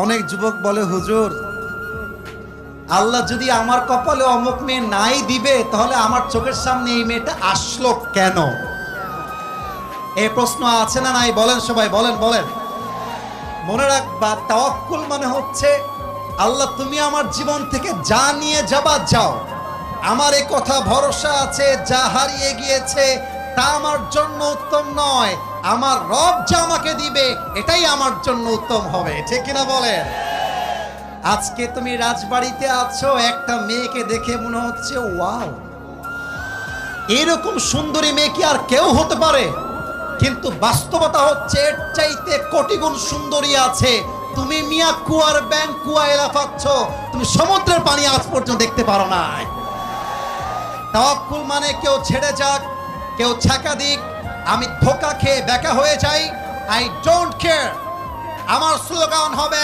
অনেক যুবক বলে, হুজুর আল্লাহ যদি আমার কপালে অমুক মেয়ে নাই দিবে তাহলে আমার চোখের সামনে এই মেয়েটা আসলো কেন? এই প্রশ্ন আছে না নাই? বলেন সবাই, বলেন বলেন। মনে রাখবা, তাওয়াক্কুল মানে হচ্ছে আল্লাহ তুমি আমার জীবন থেকে যা নিয়ে যাবা যাও, আমার এই কথা ভরসা আছে যা হারিয়ে গিয়েছে তা আমার জন্য উত্তম নয়, আমার রব যা আমাকে দিবে এটাই আমার জন্য উত্তম হবে। ঠিক কিনা বলেন? আজকে তুমি রাজবাড়িতে আছো, একটা মেয়েকে দেখে মনে হচ্ছে ওয়াও, এরকম সুন্দরী মেয়ে কি আর কেউ হতে পারে? কিন্তু বাস্তবতা হচ্ছে এর চাইতে কোটি গুণ সুন্দরী আছে। তুমি মিয়া কুয়ার ব্যাংক কুয়া এলাফাচ্ছ, তুমি সমুদ্রের পানি আজ পর্যন্ত দেখতে পারো না। তাওয়াক্কুল মানে কেউ ছেড়ে যাক, কেউ ছাকা দিক, আমি ধোকা খেয়ে বেকা হয়ে যাই, আই ডোন্ট কেয়ার। আমার স্লোগান হবে